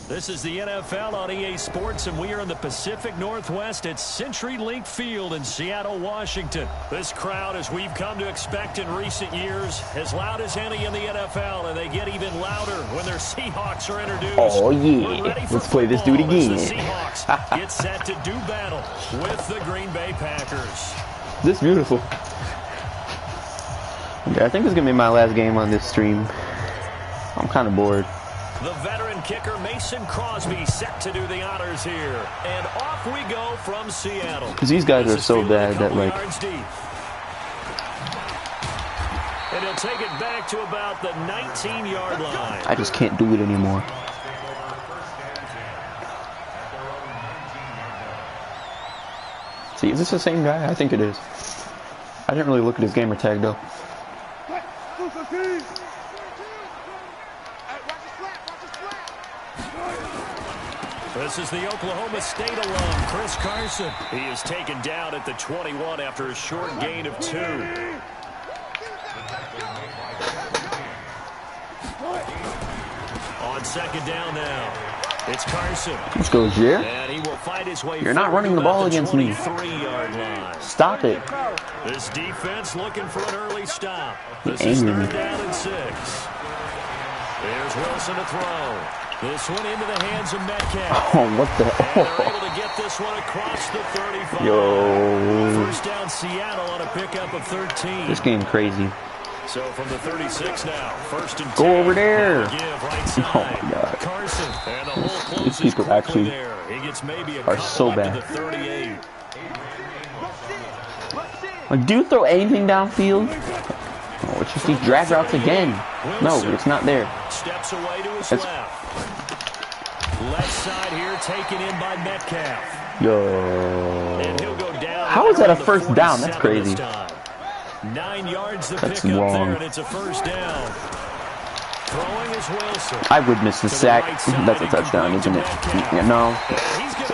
B: This is the NFL on EA Sports, and we are in the Pacific Northwest at CenturyLink Field in Seattle, Washington. This crowd, as we've come to expect in recent years, as loud as any in the NFL, and they get even louder when their Seahawks are introduced.
A: Oh, yeah. Let's play this dude again.
B: The Seahawks get set to do battle with the Green Bay Packers.
A: This is beautiful. Okay, I think this is going to be my last game on this stream. I'm kind of bored.
B: The veteran kicker Mason Crosby set to do the honors here. And off we go from Seattle.
A: Because these guys are so bad that, like...
B: And he'll take it back to about the 19-yard line.
A: I just can't do it anymore. See, is this the same guy? I think it is. I didn't really look at his gamer tag, though.
B: This is the Oklahoma State alum, Chris Carson. He is taken down at the 21 after a short gain of 2. On second down now, it's Carson.
A: Let's go, Jer.
B: And he will fight his way.
A: You're not running the ball against me.
B: 23-yard line.
A: Stop it.
B: This defense looking for an early stop.
A: You're
B: This is
A: angry.
B: 3rd down and 6. There's Wilson to throw. This one into the hands of Metcalf.
A: Oh, what the?
B: And they're able to get this one across the 35.
A: Yo.
B: First down Seattle on a pickup of 13.
A: This game crazy.
B: So from the 36 now, 1st and 10.
A: Go over there.
B: Give right side.
A: Oh, my God.
B: Carson. And the hole
A: These
B: closes
A: people
B: quickly
A: actually
B: there. He gets maybe a
A: are
B: couple
A: so
B: up
A: bad.
B: to the 38.
A: Like, do you throw anything downfield? Oh, it's just these drag routes again. No, it's not there.
B: Steps away to his
A: That's-
B: left. left side here, taken in by Metcalf.
A: Yo.
B: And he'll go down.
A: How is that a first down? That's crazy.
B: 9 yards to
A: That's
B: pick up
A: long.
B: there, and it's a first down. Throwing is Wilson.
A: I would miss the sack. That's a touchdown, isn't it? Yeah, no.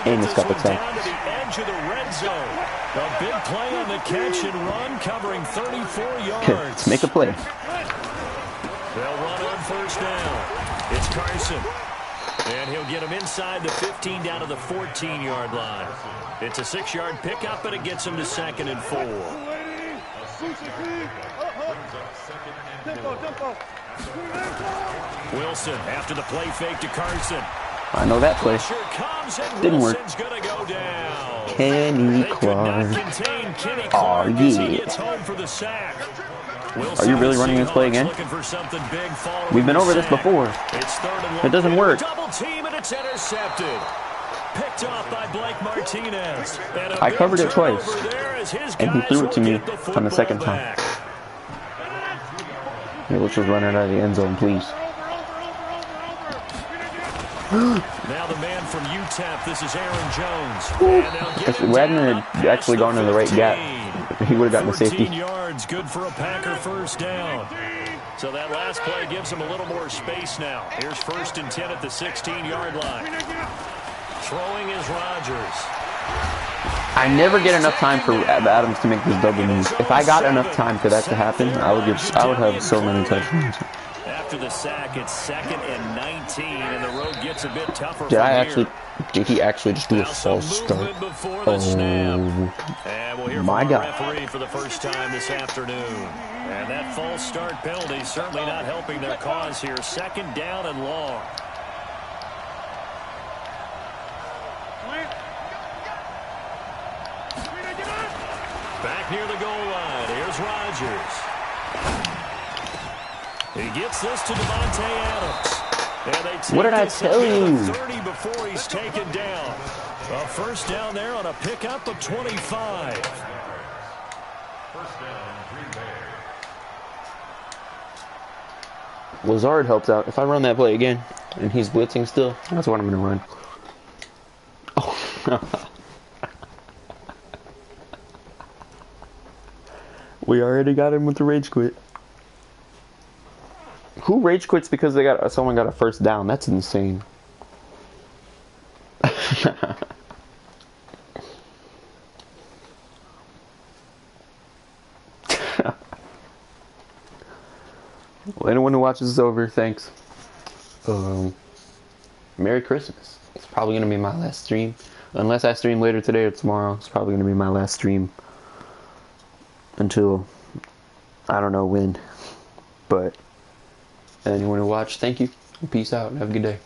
A: Amos got the sack.
B: Down to the edge of the red zone. A big play on the catch and run, covering 34 yards.
A: Let's make a play.
B: They'll run on first down. It's Carson. And he'll get him inside the 15 down to the 14-yard line. It's a 6-yard pickup, but it gets him to 2nd and 4. Wilson after the play fake to Carson.
A: I know that play. Didn't work.
B: Gonna go down.
A: Kenny Clark. Oh, yeah.
B: He gets home for the sack.
A: Are you really running this play again? We've been over this before. It doesn't work.
B: Double team and it's intercepted. Picked off by Blake Martinez.
A: I covered it twice, and he threw it to me on the second time. Yeah, let's just run it out of the end zone, please.
B: Now the man from UTEP, this is Aaron Jones.
A: If Wagner had actually gone in the right gap, he would have gotten the safety.
B: 14 yards, good for a Packer first down. So that last play gives him a little more space now. Here's 1st and 10 at the 16-yard line. Throwing is Rodgers.
A: I never get enough time for Adams to make this double move. If I got enough time for that to happen, I would have so many touchdowns.
B: After the sack, it's 2nd and 19, and the road gets a bit tougher.
A: Did he actually just do a false start? Oh my God!
B: Referee for the first time this afternoon, and that false start penalty certainly not helping their cause here. 2nd down and long. Back near the goal line. Here's Rodgers. He gets this to Devontae Adams.
A: What did I tell you?
B: 30 before he's taken down. A first down there on a pickup of 25.
A: Lazard helps out. If I run that play again, and he's blitzing still, that's what I'm going to run. Oh. We already got him with the rage quit. Who rage quits because someone got a first down? That's insane. Well, anyone who watches this over, thanks. Merry Christmas. It's probably going to be my last stream. Unless I stream later today or tomorrow, it's probably going to be my last stream. Until, I don't know when. But, anyone who watched, thank you. Peace out. Have a good day.